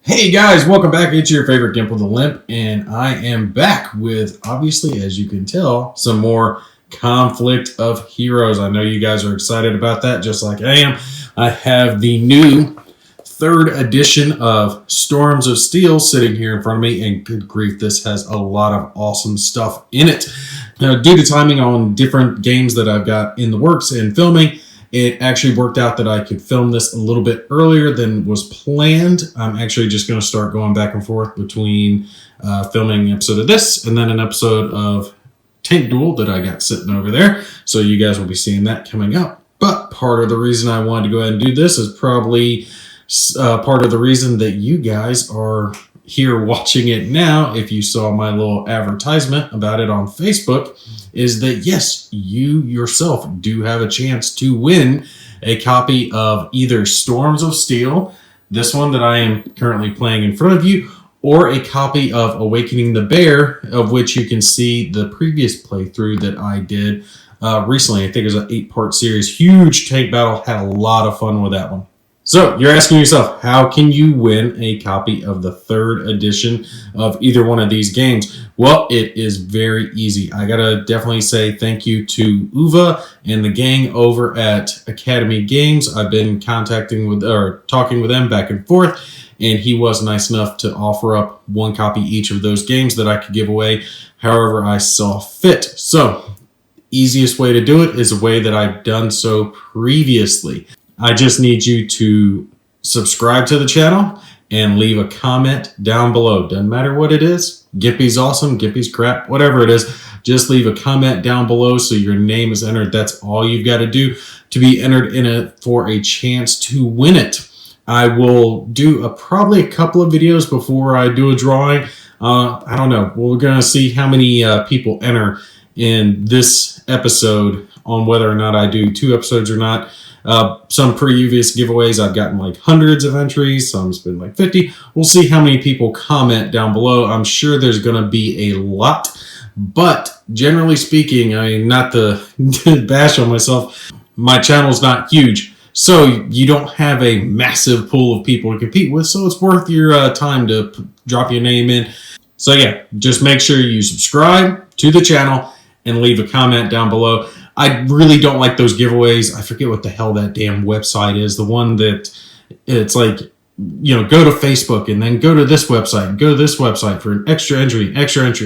Hey guys, welcome back. It's your favorite Gimp with a Limp, and I am back with, obviously, as you can tell, some more Conflict of Heroes. I know you guys are excited about that, just like I am. I have the new 3rd edition of Storms of Steel sitting here in front of me, and good grief, this has a lot of awesome stuff in it. Now, due to timing on different games that I've got in the works and filming, it actually worked out that I could film this a little bit earlier than was planned. I'm actually just going to start going back and forth between filming an episode of this and then an episode of Tank Duel that I got sitting over there. So you guys will be seeing that coming up. But part of the reason I wanted to go ahead and do this is probably part of the reason that you guys are here watching it now, if you saw my little advertisement about it on Facebook, is that yes, you yourself do have a chance to win a copy of either Storms of Steel, this one that I am currently playing in front of you, or a copy of Awakening the Bear, of which you can see the previous playthrough that I did recently. I think it was an 8-part series. Huge tank battle. Had a lot of fun with that one. So you're asking yourself, how can you win a copy of the 3rd edition of either one of these games? Well, it is very easy. I gotta definitely say thank you to Uva and the gang over at Academy Games. I've been talking with them back and forth, and he was nice enough to offer up 1 copy each of those games that I could give away however I saw fit. So easiest way to do it is a way that I've done so previously. I just need you to subscribe to the channel and leave a comment down below. Doesn't matter what it is. Gimpy's awesome, Gimpy's crap, whatever it is. Just leave a comment down below so your name is entered. That's all you've got to do to be entered in it for a chance to win it. I will do probably a couple of videos before I do a drawing. I don't know. We're going to see how many people enter in this episode on whether or not I do 2 episodes or not. Some previous giveaways, I've gotten like hundreds of entries. Some's been like 50. We'll see how many people comment down below. I'm sure there's going to be a lot, but generally speaking, I mean, not to bash on myself, my channel's not huge, so you don't have a massive pool of people to compete with, so it's worth your time to drop your name in. So yeah, just make sure you subscribe to the channel and leave a comment down below. I really don't like those giveaways. I forget what the hell that damn website is. The one that it's like, you know, go to Facebook and then go to this website and go to this website for an extra entry.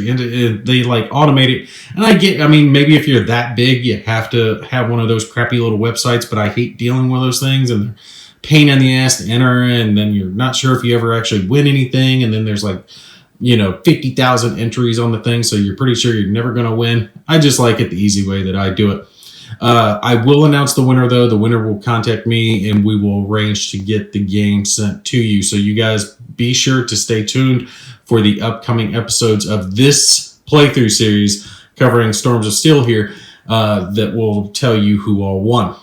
And they like automate it. And I mean, maybe if you're that big, you have to have one of those crappy little websites, but I hate dealing with those things, and they're pain in the ass to enter. And then you're not sure if you ever actually win anything. And then there's like, you know, 50,000 entries on the thing, so you're pretty sure you're never going to win. I just like it the easy way that I do it. I will announce the winner, though. The winner will contact me, and we will arrange to get the game sent to you. So you guys be sure to stay tuned for the upcoming episodes of this playthrough series covering Storms of Steel here that will tell you who all won.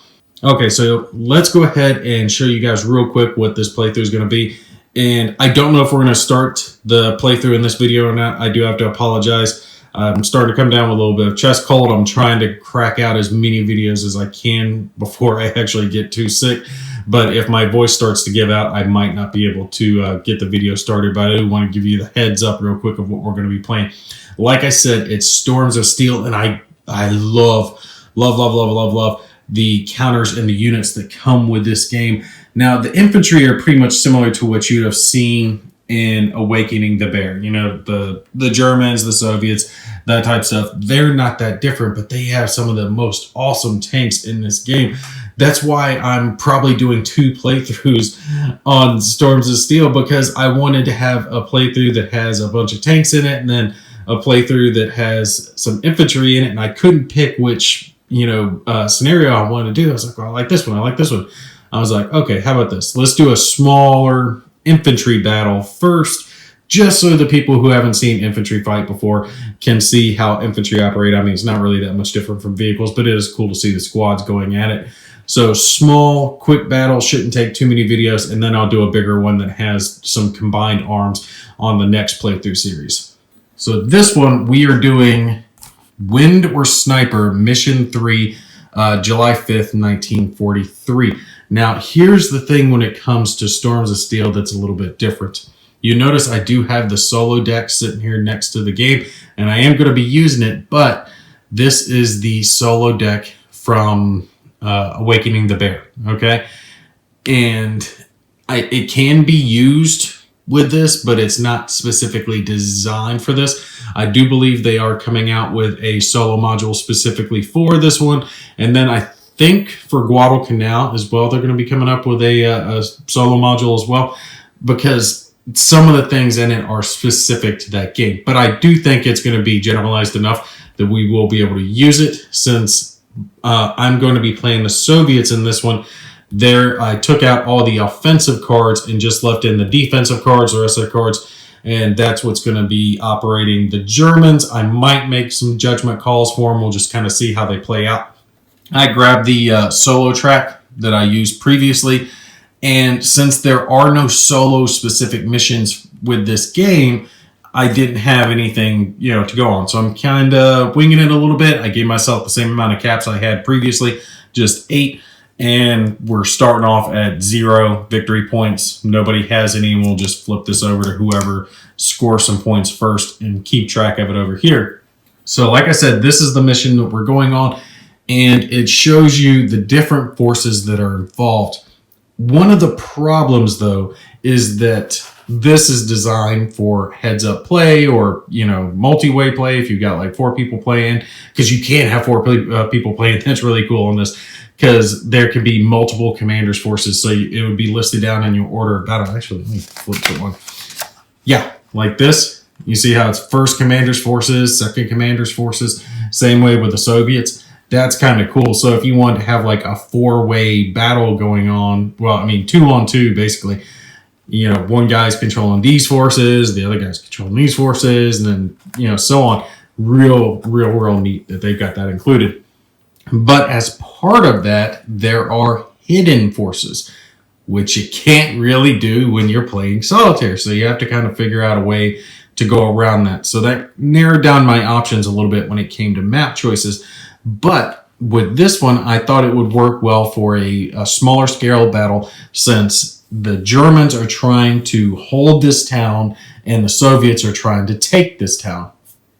Okay, so let's go ahead and show you guys real quick what this playthrough is going to be. And I don't know if we're going to start the playthrough in this video or not. I do have to apologize. I'm starting to come down with a little bit of chest cold. I'm trying to crack out as many videos as I can before I actually get too sick. But if my voice starts to give out, I might not be able to get the video started. But I do want to give you the heads up real quick of what we're going to be playing. Like I said, it's Storms of Steel, and I love the counters and the units that come with this game. Now, the infantry are pretty much similar to what you'd have seen in Awakening the Bear. You know, the Germans, the Soviets, that type of stuff. They're not that different, but they have some of the most awesome tanks in this game. That's why I'm probably doing 2 playthroughs on Storms of Steel, because I wanted to have a playthrough that has a bunch of tanks in it, and then a playthrough that has some infantry in it, and I couldn't pick which, you know, scenario I wanted to do. I was like, well, I like this one, I like this one. I was like, okay, how about this? Let's do a smaller infantry battle first, just so the people who haven't seen infantry fight before can see how infantry operate. I mean, it's not really that much different from vehicles, but it is cool to see the squads going at it. So small, quick battle, shouldn't take too many videos, and then I'll do a bigger one that has some combined arms on the next playthrough series. So this one, we are doing Wind or Sniper Mission 3, July 5th, 1943. Now, here's the thing when it comes to Storms of Steel that's a little bit different. You notice I do have the solo deck sitting here next to the game, and I am going to be using it, but this is the solo deck from Awakening the Bear, okay? And it can be used with this, but it's not specifically designed for this. I do believe they are coming out with a solo module specifically for this one, and then I think for Guadalcanal as well, they're going to be coming up with a solo module as well, because some of the things in it are specific to that game. But I do think it's going to be generalized enough that we will be able to use it, since I'm going to be playing the Soviets in this one. There, I took out all the offensive cards and just left in the defensive cards, the rest of the cards, and that's what's going to be operating the Germans. I might make some judgment calls for them. We'll just kind of see how they play out. I grabbed the solo track that I used previously, and since there are no solo specific missions with this game, I didn't have anything, to go on. So I'm kind of winging it a little bit. I gave myself the same amount of caps I had previously, just 8. And we're starting off at 0 victory points. Nobody has any, and we'll just flip this over to whoever scores some points first and keep track of it over here. So like I said, this is the mission that we're going on, and it shows you the different forces that are involved. One of the problems, though, is that this is designed for heads-up play or, multi-way play if you've got like 4 people playing, because you can't have 4 people playing. That's really cool on this, because there can be multiple commanders' forces, so it would be listed down in your order of battle. Actually, let me flip to one. Yeah, like this. You see how it's first commander's forces, second commander's forces. Same way with the Soviets. That's kind of cool. So if you want to have like a 4-way battle going on, 2-on-2 basically, one guy's controlling these forces, the other guy's controlling these forces, and then, so on. Real neat that they've got that included. But as part of that, there are hidden forces, which you can't really do when you're playing Solitaire. So you have to kind of figure out a way to go around that. So that narrowed down my options a little bit when it came to map choices. But with this one, I thought it would work well for a smaller scale battle, since the Germans are trying to hold this town and the Soviets are trying to take this town.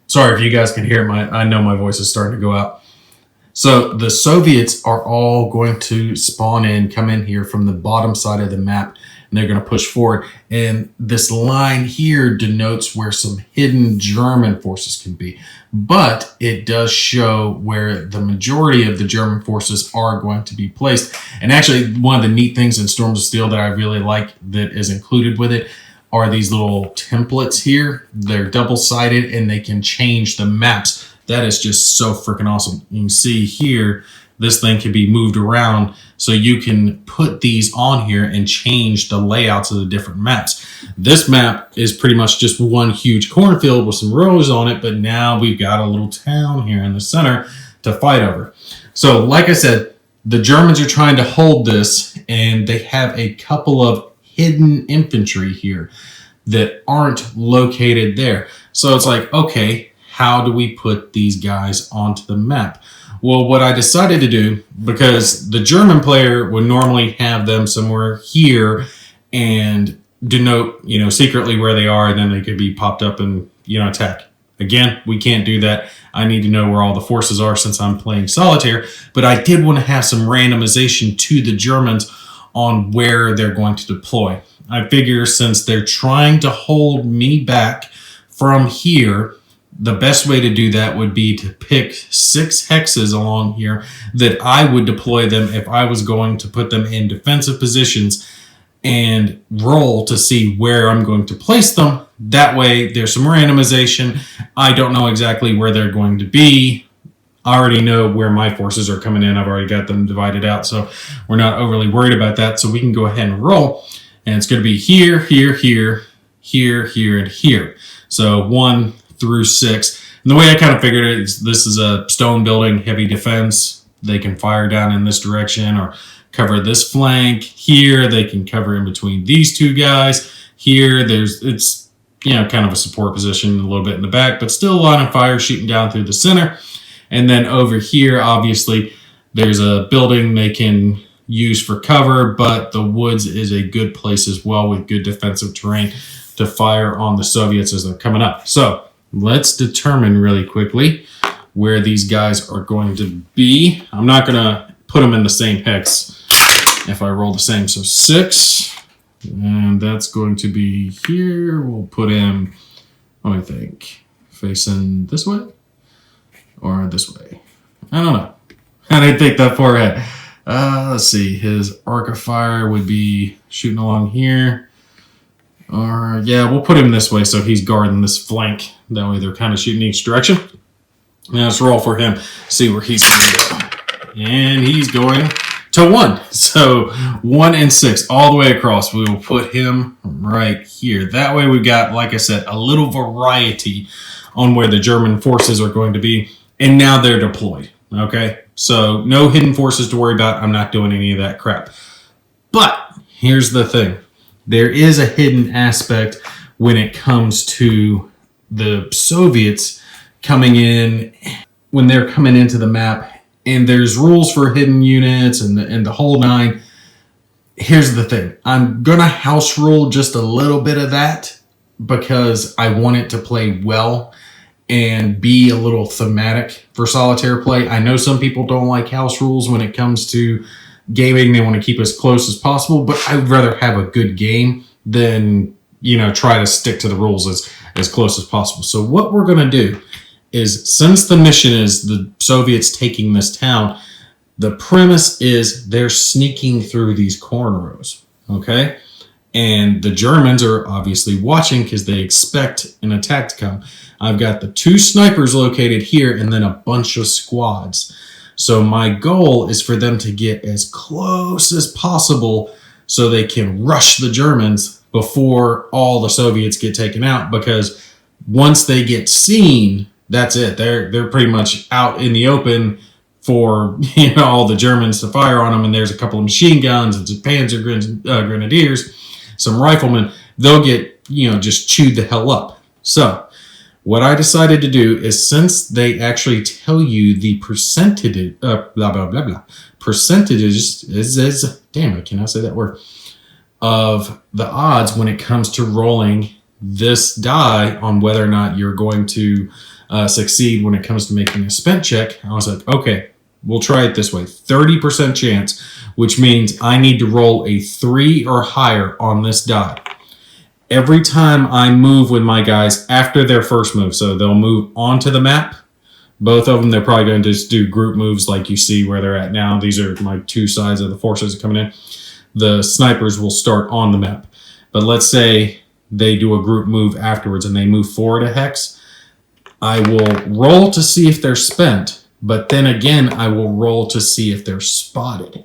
Sorry if you guys can hear I know my voice is starting to go out. So the Soviets are all going to spawn in, come in here from the bottom side of the map, and they're going to push forward. And this line here denotes where some hidden German forces can be. But it does show where the majority of the German forces are going to be placed. And actually, one of the neat things in Storms of Steel that I really like that is included with it are these little templates here. They're double-sided, and they can change the maps. That is just so freaking awesome. You can see here, this thing can be moved around, so you can put these on here and change the layouts of the different maps. This map is pretty much just one huge cornfield with some rows on it, but now we've got a little town here in the center to fight over. So like I said, the Germans are trying to hold this, and they have a couple of hidden infantry here that aren't located there. So it's like, okay, how do we put these guys onto the map? Well, what I decided to do, because the German player would normally have them somewhere here and denote, secretly where they are, and then they could be popped up and, attack. Again, we can't do that. I need to know where all the forces are since I'm playing Solitaire, but I did want to have some randomization to the Germans on where they're going to deploy. I figure since they're trying to hold me back from here, the best way to do that would be to pick 6 hexes along here that I would deploy them if I was going to put them in defensive positions, and roll to see where I'm going to place them. That way there's some randomization. I don't know exactly where they're going to be. I already know where my forces are coming in. I've already got them divided out, so we're not overly worried about that. So we can go ahead and roll, and it's going to be here, here, here, here, here, and here. So 1 through 6. And the way I kind of figured it is this is a stone building, heavy defense. They can fire down in this direction or cover this flank. Here they can cover in between these 2 guys. Here it's kind of a support position a little bit in the back, but still a line of fire shooting down through the center. And then over here, obviously, there's a building they can use for cover, but the woods is a good place as well with good defensive terrain to fire on the Soviets as they're coming up. So let's determine really quickly where these guys are going to be. I'm not going to put them in the same hex if I roll the same. So 6, and that's going to be here. We'll put him, let me think, facing this way or this way. I don't know. I didn't think that far ahead. Let's see. His arc of fire would be shooting along here. Or, yeah, we'll put him this way so he's guarding this flank. That way they're kind of shooting each direction. Now let's roll for him, see where he's going to go. And he's going to 1. So 1 and 6 all the way across. We will put him right here. That way we've got, like I said, a little variety on where the German forces are going to be. And now they're deployed. Okay? So no hidden forces to worry about. I'm not doing any of that crap. But here's the thing. There is a hidden aspect when it comes to the Soviets coming in, when they're coming into the map, and there's rules for hidden units and the whole nine. Here's the thing. I'm going to house rule just a little bit of that because I want it to play well and be a little thematic for solitaire play. I know some people don't like house rules when it comes to gaming. They want to keep as close as possible, but I'd rather have a good game than, try to stick to the rules as close as possible. So what we're going to do is, since the mission is the Soviets taking this town, the premise is they're sneaking through these cornrows, okay? And the Germans are obviously watching because they expect an attack to come. I've got the 2 snipers located here and then a bunch of squads. So my goal is for them to get as close as possible so they can rush the Germans before all the Soviets get taken out, because once they get seen, that's it. They're pretty much out in the open for all the Germans to fire on them, and there's a couple of machine guns and some panzer grenadiers, some riflemen. They'll get just chewed the hell up. So what I decided to do is, since they actually tell you the percentage, percentages is damn it, can I say that word, of the odds when it comes to rolling this die on whether or not you're going to succeed when it comes to making a spent check. I was like, okay, we'll try it this way. 30% chance, which means I need to roll a 3 or higher on this die every time I move with my guys after their first move. So they'll move onto the map. Both of them, they're probably going to just do group moves like you see where they're at now. These are my 2 sides of the forces coming in. The snipers will start on the map. But let's say they do a group move afterwards and they move forward a hex. I will roll to see if they're spent, but then again, I will roll to see if they're spotted.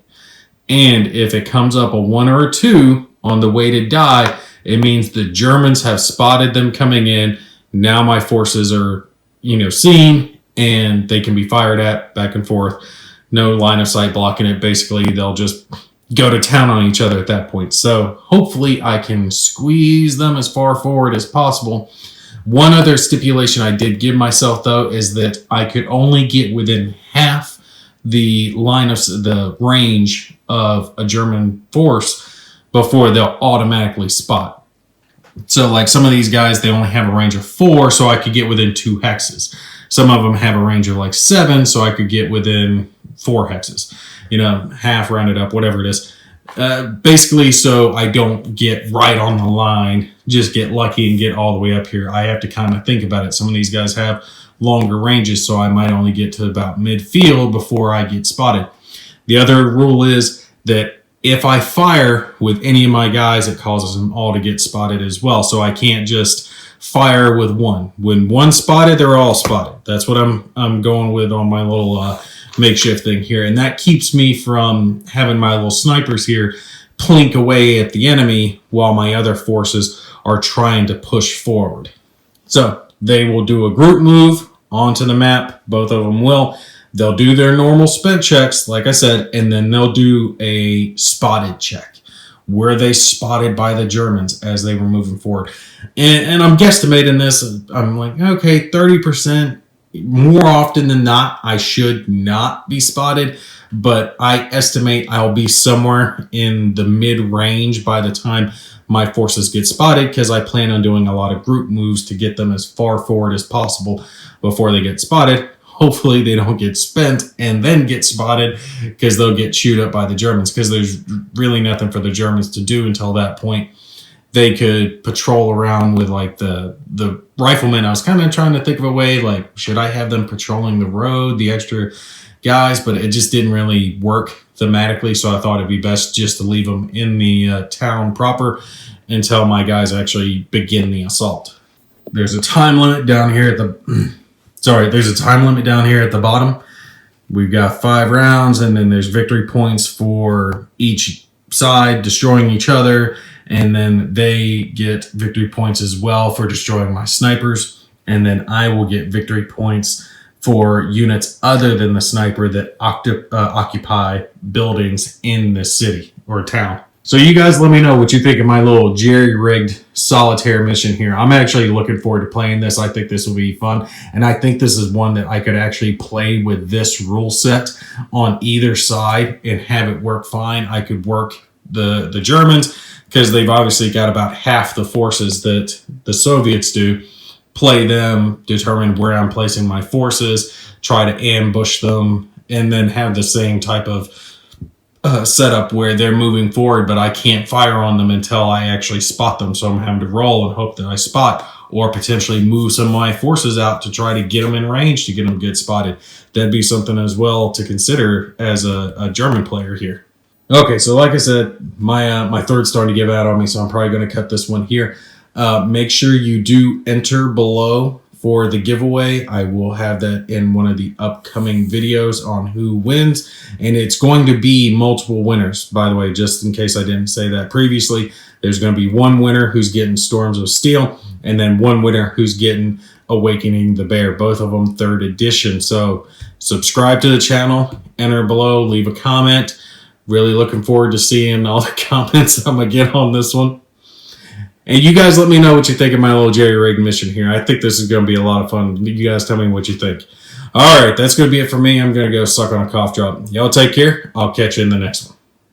And if it comes up a 1 or a 2 on the weighted die, it means the Germans have spotted them coming in. Now my forces are, seen, and they can be fired at back and forth. No line of sight blocking it. Basically, they'll just go to town on each other at that point. So hopefully I can squeeze them as far forward as possible. One other stipulation I did give myself, though, is that I could only get within half the line of the range of a German force before they'll automatically spot. So like some of these guys, they only have a range of 4, so I could get within 2 hexes. Some of them have a range of like 7, so I could get within 4 hexes. Half rounded up, whatever it is. Basically, so I don't get right on the line, just get lucky and get all the way up here. I have to kind of think about it. Some of these guys have longer ranges, so I might only get to about midfield before I get spotted. The other rule is that if I fire with any of my guys, it causes them all to get spotted as well. So I can't just fire with one. When one's spotted, they're all spotted. That's what I'm going with on my little makeshift thing here. And that keeps me from having my little snipers here plink away at the enemy while my other forces are trying to push forward. So they will do a group move onto the map. Both of them will. They'll do their normal spent checks, like I said, and then they'll do a spotted check. Were they spotted by the Germans as they were moving forward? And I'm guesstimating this. I'm like, okay, 30%. More often than not, I should not be spotted, but I estimate I'll be somewhere in the mid-range by the time my forces get spotted, because I plan on doing a lot of group moves to get them as far forward as possible before they get spotted. Hopefully they don't get spent and then get spotted, because they'll get chewed up by the Germans, because there's really nothing for the Germans to do until that point. They could patrol around with like the riflemen. I was kind of trying to think of a way, like, should I have them patrolling the road, the extra guys, but it just didn't really work thematically, so I thought it'd be best just to leave them in the town proper until my guys actually begin the assault. There's a time limit down here at the there's a time limit down here at the bottom. We've got 5 rounds, and then there's victory points for each side destroying each other, and then they get victory points as well for destroying my snipers, and then I will get victory points for units other than the sniper that occupy buildings in the city or town. So you guys let me know what you think of my little jerry-rigged solitaire mission here. I'm actually looking forward to playing this. I think this will be fun, and I think this is one that I could actually play with this rule set on either side and have it work fine. I could work the Germans, because they've obviously got about half the forces that the Soviets do. Play them, determine where I'm placing my forces, try to ambush them, and then have the same type of setup where they're moving forward, but I can't fire on them until I actually spot them. So I'm having to roll and hope that I spot, or potentially move some of my forces out to try to get them in range to get them get spotted. That'd be something as well to consider as a German player here. Okay, so like I said, my third's starting to give out on me, so I'm probably going to cut this one here. Make sure you do enter below for the giveaway. I will have that in one of the upcoming videos on who wins, and it's going to be multiple winners, by the way, just in case I didn't say that previously. There's going to be one winner who's getting Storms of Steel, and then one winner who's getting Awakening the Bear, both of them 3rd edition. So subscribe to the channel, enter below, leave a comment. Really looking forward to seeing all the comments I'm going to get on this one. And you guys let me know what you think of my little jerry-rigged mission here. I think this is going to be a lot of fun. You guys tell me what you think. All right, that's going to be it for me. I'm going to go suck on a cough drop. Y'all take care. I'll catch you in the next one.